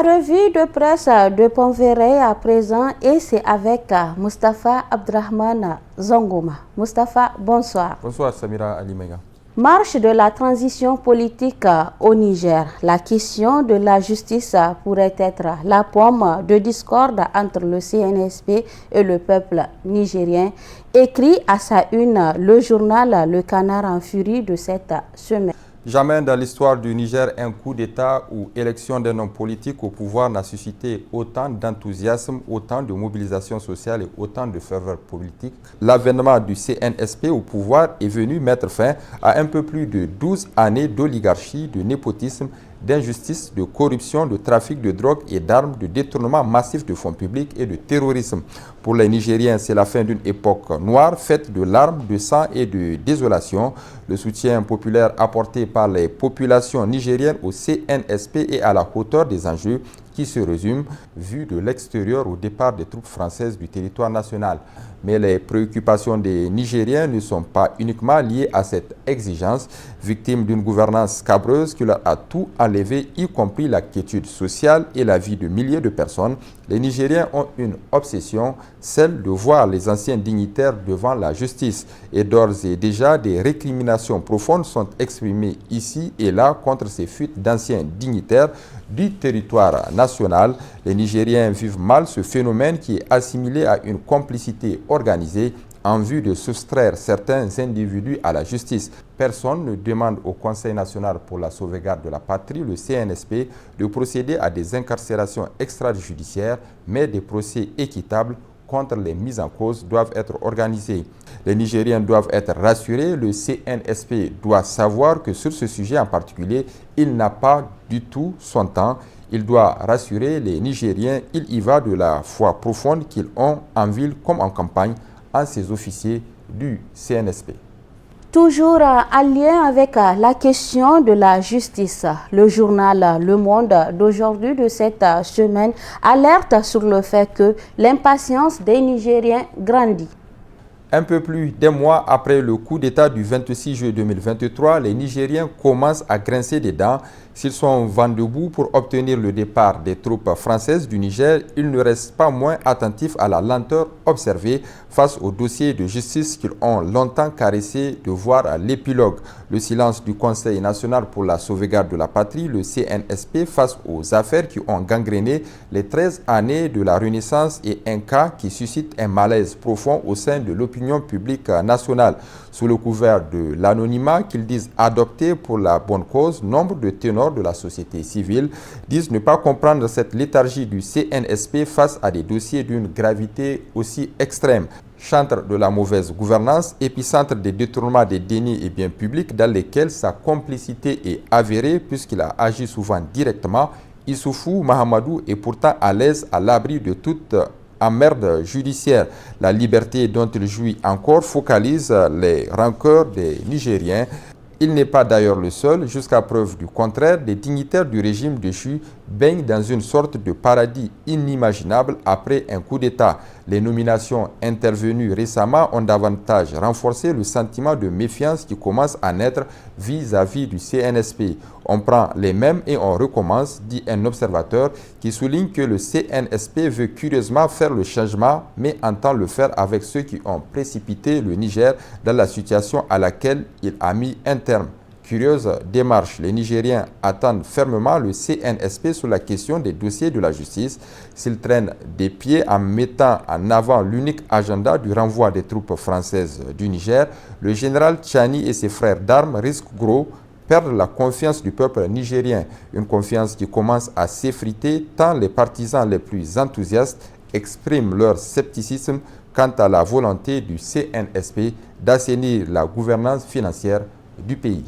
La revue de presse de Ponferré à présent et c'est avec Moustapha Abdrahman Zangouma. Moustapha, bonsoir. Bonsoir Samira Alimega. Marche de la transition politique au Niger. La question de la justice pourrait être la pomme de discorde entre le CNSP et le peuple nigérien. Écrit à sa une le journal Le Canard en furie de cette semaine. Jamais dans l'histoire du Niger, un coup d'État ou élection d'un homme politique au pouvoir n'a suscité autant d'enthousiasme, autant de mobilisation sociale et autant de ferveur politique. L'avènement du CNSP au pouvoir est venu mettre fin à un peu plus de 12 années d'oligarchie, de népotisme, d'injustice, de corruption, de trafic de drogue et d'armes, de détournement massif de fonds publics et de terrorisme. Pour les Nigériens, c'est la fin d'une époque noire faite de larmes, de sang et de désolation. Le soutien populaire apporté par les populations nigériennes au CNSP est à la hauteur des enjeux qui se résument, vu de l'extérieur, au départ des troupes françaises du territoire national. Mais les préoccupations des Nigériens ne sont pas uniquement liées à cette exigence, victime d'une gouvernance scabreuse qui leur a tout enlevé, y compris la quiétude sociale et la vie de milliers de personnes. Les Nigériens ont une obsession, celle de voir les anciens dignitaires devant la justice. Et d'ores et déjà, des récriminations profondes sont exprimées ici et là contre ces fuites d'anciens dignitaires du territoire national. Les Nigériens vivent mal ce phénomène qui est assimilé à une complicité organisée en vue de soustraire certains individus à la justice. Personne ne demande au Conseil national pour la sauvegarde de la patrie, le CNSP, de procéder à des incarcérations extrajudiciaires, mais des procès équitables contre les mises en cause doivent être organisés. Les Nigériens doivent être rassurés. Le CNSP doit savoir que sur ce sujet en particulier, il n'a pas du tout son temps. Il doit rassurer les Nigériens. Il y va de la foi profonde qu'ils ont en ville comme en campagne en ces officiers du CNSP. Toujours en lien avec la question de la justice, le journal Le Monde d'aujourd'hui de cette semaine alerte sur le fait que l'impatience des Nigériens grandit. Un peu plus d'un mois après le coup d'État du 26 juillet 2023, les Nigériens commencent à grincer des dents. S'ils sont vent debout pour obtenir le départ des troupes françaises du Niger, ils ne restent pas moins attentifs à la lenteur observée face au dossier de justice qu'ils ont longtemps caressé de voir l'épilogue. Le silence du Conseil national pour la sauvegarde de la patrie, le CNSP, face aux affaires qui ont gangréné les 13 années de la Renaissance et un cas qui suscite un malaise profond au sein de l'opinion publique nationale. Sous le couvert de l'anonymat qu'ils disent adopter pour la bonne cause, nombre de ténors de la société civile disent ne pas comprendre cette léthargie du CNSP face à des dossiers d'une gravité aussi extrême. Chantre de la mauvaise gouvernance, épicentre des détournements des deniers et biens publics dans lesquels sa complicité est avérée puisqu'il a agi souvent directement, Issoufou Mahamadou est pourtant à l'aise à l'abri de toute emmerde judiciaire. La liberté dont il jouit encore focalise les rancœurs des Nigériens. Il n'est pas d'ailleurs le seul. Jusqu'à preuve du contraire, des dignitaires du régime déchu baignent dans une sorte de paradis inimaginable après un coup d'État. Les nominations intervenues récemment ont davantage renforcé le sentiment de méfiance qui commence à naître vis-à-vis du CNSP. On prend les mêmes et on recommence, dit un observateur qui souligne que le CNSP veut curieusement faire le changement, mais entend le faire avec ceux qui ont précipité le Niger dans la situation à laquelle il a mis un terme. Curieuse démarche, les Nigériens attendent fermement le CNSP sur la question des dossiers de la justice. S'ils traînent des pieds en mettant en avant l'unique agenda du renvoi des troupes françaises du Niger, le général Tchani et ses frères d'armes risquent gros perdre la confiance du peuple nigérien. Une confiance qui commence à s'effriter tant les partisans les plus enthousiastes expriment leur scepticisme quant à la volonté du CNSP d'assainir la gouvernance financière du pays.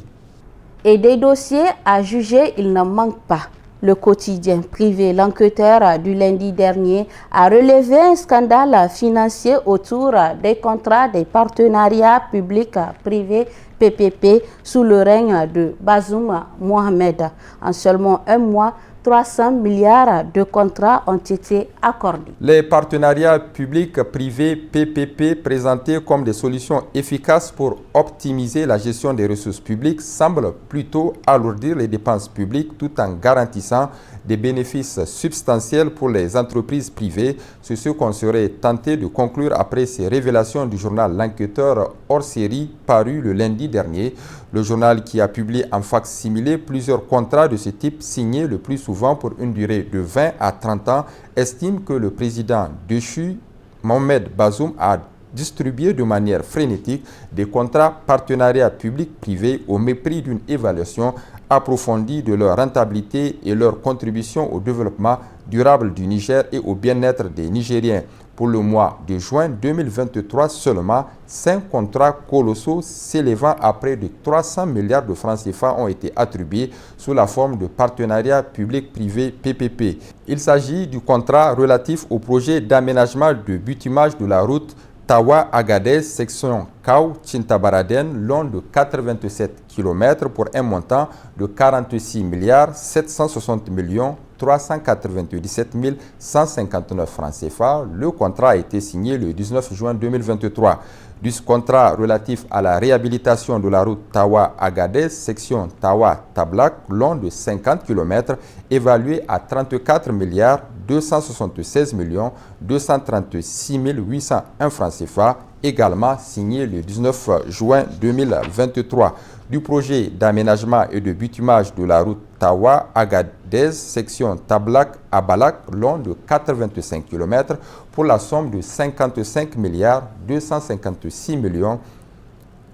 Et des dossiers à juger, il n'en manque pas. Le quotidien privé, l'enquêteur du lundi dernier, a relevé un scandale financier autour des contrats des partenariats publics-privés PPP sous le règne de Bazoum Mohamed. En seulement un mois, 300 milliards de contrats ont été accordés. Les partenariats publics-privés PPP présentés comme des solutions efficaces pour optimiser la gestion des ressources publiques semblent plutôt alourdir les dépenses publiques tout en garantissant des bénéfices substantiels pour les entreprises privées. C'est ce qu'on serait tenté de conclure après ces révélations du journal L'Enquêteur hors série paru le lundi dernier. Le journal qui a publié en fac-similé plusieurs contrats de ce type signés le plus souvent pour une durée de 20 à 30 ans estime que le président déchu Mohamed Bazoum a distribué de manière frénétique des contrats partenariats public-privé au mépris d'une évaluation approfondie de leur rentabilité et leur contribution au développement durable du Niger et au bien-être des Nigériens. Pour le mois de juin 2023 seulement, 5 contrats colossaux s'élevant à près de 300 milliards de francs CFA ont été attribués sous la forme de partenariats public-privé PPP. Il s'agit du contrat relatif au projet d'aménagement de bitumage de la route Tawa-Agadez, section Kaou-Tintabaraden, long de 87 km pour un montant de 46 milliards 760 millions 397 159 francs CFA. Le contrat a été signé le 19 juin 2023. Du contrat relatif à la réhabilitation de la route Tawa-Agadez, section Tawa-Tablak, long de 50 km, évalué à 34 milliards 276 millions 236 801 francs CFA, également signé le 19 juin 2023. Du projet d'aménagement et de bitumage de la route Tawa-Agadez, section Tablak-Abalak, long de 85 km, pour la somme de 55 milliards 256 millions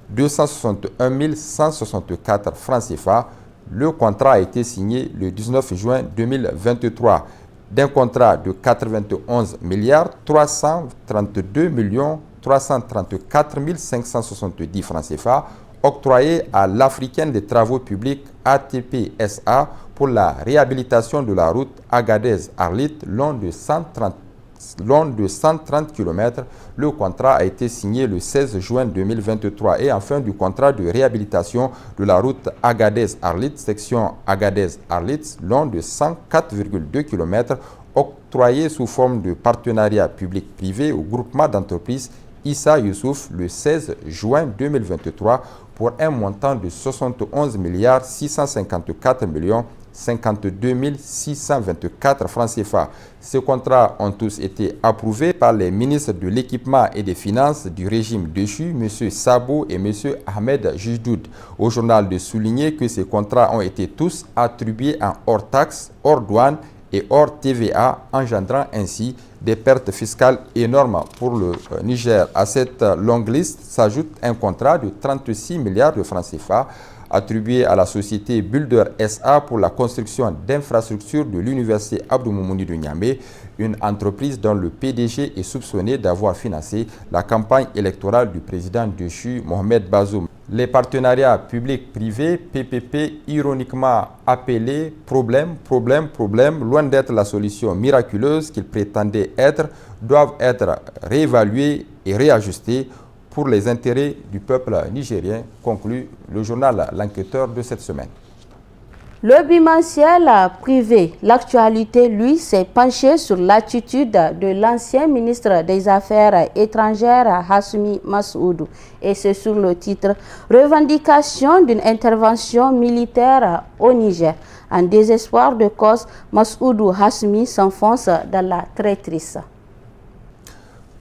261 164 francs CFA. Le contrat a été signé le 19 juin 2023. D'un contrat de 91 milliards 332 millions 334 570 francs CFA octroyé à l'Africaine des Travaux Publics ATP SA pour la réhabilitation de la route Agadez-Arlit long de 130 km. Le contrat a été signé le 16 juin 2023 et enfin du contrat de réhabilitation de la route Agadez-Arlit, section Agadez-Arlit, long de 104,2 km, octroyé sous forme de partenariat public-privé au groupement d'entreprises Issa Youssouf le 16 juin 2023 pour un montant de 71 milliards 654 millions 52 624 francs CFA. Ces contrats ont tous été approuvés par les ministres de l'Équipement et des Finances du régime déchu, M. Sabo et M. Ahmed Jujdoud. Au journal de souligner que ces contrats ont été tous attribués en hors taxes, hors douane et hors TVA, engendrant ainsi des pertes fiscales énormes pour le Niger. À cette longue liste s'ajoute un contrat de 36 milliards de francs CFA attribué à la société Builder SA pour la construction d'infrastructures de l'université Abdou Moumouni de Niamey, une entreprise dont le PDG est soupçonné d'avoir financé la campagne électorale du président déchu Mohamed Bazoum. Les partenariats publics-privés, PPP, ironiquement appelés problème, loin d'être la solution miraculeuse qu'ils prétendaient être, doivent être réévalués et réajustés pour les intérêts du peuple nigérien, conclut le journal L'Enquêteur de cette semaine. Le bimensuel privé, l'actualité, lui, s'est penché sur l'attitude de l'ancien ministre des Affaires étrangères Hassoumi Massoudou. Et c'est sur le titre « Revendication d'une intervention militaire au Niger ». En désespoir de cause, Massoudou Hassoumi s'enfonce dans la traîtrise.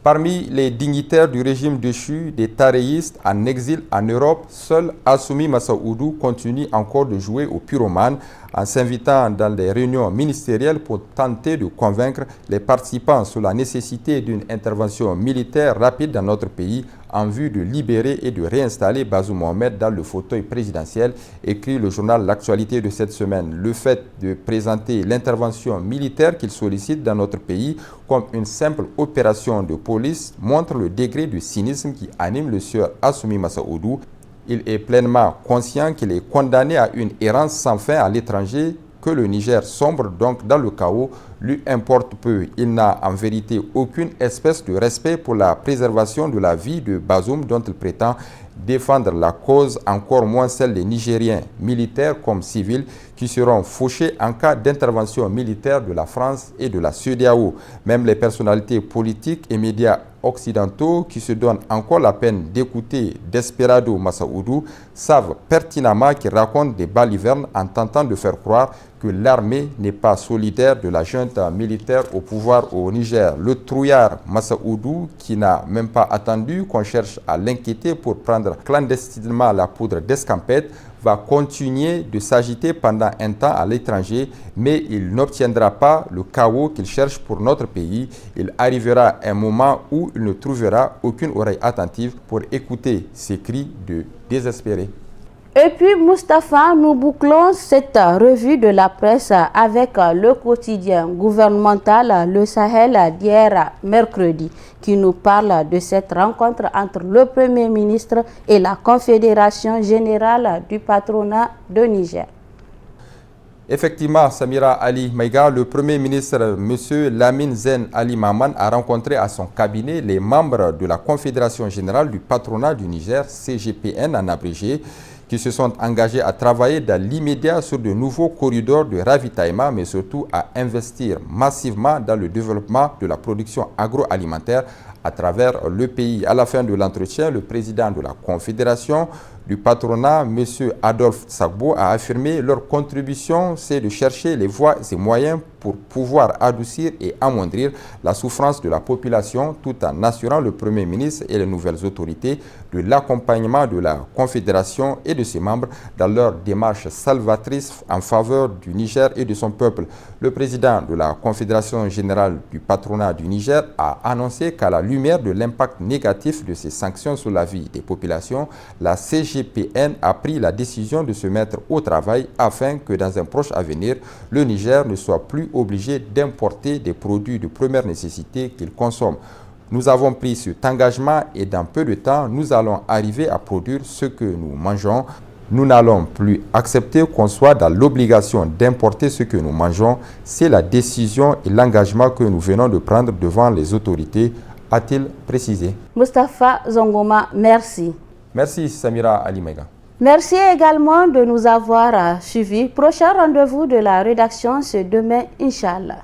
Parmi les dignitaires du régime déchu, des taréistes en exil en Europe, seul Hassoumi Massaoudou continue encore de jouer au pyromane en s'invitant dans les réunions ministérielles pour tenter de convaincre les participants sur la nécessité d'une intervention militaire rapide dans notre pays en vue de libérer et de réinstaller Bazoum Mohamed dans le fauteuil présidentiel, écrit le journal L'Actualité de cette semaine. Le fait de présenter l'intervention militaire qu'il sollicite dans notre pays comme une simple opération de police montre le degré de cynisme qui anime le sieur Hassoumi Massaoudou. Il est pleinement conscient qu'il est condamné à une errance sans fin à l'étranger, que le Niger sombre donc dans le chaos, lui importe peu. Il n'a en vérité aucune espèce de respect pour la préservation de la vie de Bazoum dont il prétend défendre la cause, encore moins celle des Nigériens, militaires comme civils, qui seront fauchés en cas d'intervention militaire de la France et de la CEDEAO. Même les personnalités politiques et médias occidentaux qui se donnent encore la peine d'écouter Desperado Massaoudou savent pertinemment qu'il raconte des balivernes en tentant de faire croire que l'armée n'est pas solidaire de la junte militaire au pouvoir au Niger. Le trouillard Massaoudou, qui n'a même pas attendu qu'on cherche à l'inquiéter pour prendre clandestinement la poudre d'escampette, va continuer de s'agiter pendant un temps à l'étranger, mais il n'obtiendra pas le chaos qu'il cherche pour notre pays. Il arrivera un moment où il ne trouvera aucune oreille attentive pour écouter ces cris de désespérés. Et puis, Mustapha, nous bouclons cette revue de la presse avec le quotidien gouvernemental Le Sahel d'hier mercredi, qui nous parle de cette rencontre entre le Premier ministre et la Confédération générale du patronat de Niger. Effectivement, Samira Ali Maïga, le Premier ministre M. Lamine Zen Ali Maman a rencontré à son cabinet les membres de la Confédération générale du patronat du Niger, CGPN en abrégé, qui se sont engagés à travailler dans l'immédiat sur de nouveaux corridors de ravitaillement, mais surtout à investir massivement dans le développement de la production agroalimentaire à travers le pays. À la fin de l'entretien, le président de la Confédération du patronat, M. Adolphe Sagbo, a affirmé leur contribution, c'est de chercher les voies et moyens pour pouvoir adoucir et amoindrir la souffrance de la population tout en assurant le Premier ministre et les nouvelles autorités de l'accompagnement de la Confédération et de ses membres dans leur démarche salvatrice en faveur du Niger et de son peuple. Le président de la Confédération générale du patronat du Niger a annoncé qu'à la lumière de l'impact négatif de ces sanctions sur la vie des populations, la CGPN a pris la décision de se mettre au travail afin que dans un proche avenir, le Niger ne soit plus obligé d'importer des produits de première nécessité qu'il consomme. Nous avons pris cet engagement et dans peu de temps, nous allons arriver à produire ce que nous mangeons. Nous n'allons plus accepter qu'on soit dans l'obligation d'importer ce que nous mangeons. C'est la décision et l'engagement que nous venons de prendre devant les autorités, a-t-il précisé. Mustapha Zongoma, merci. Merci Samira Ali Maïga. Merci également de nous avoir suivis. Prochain rendez-vous de la rédaction, c'est demain, Inch'Allah.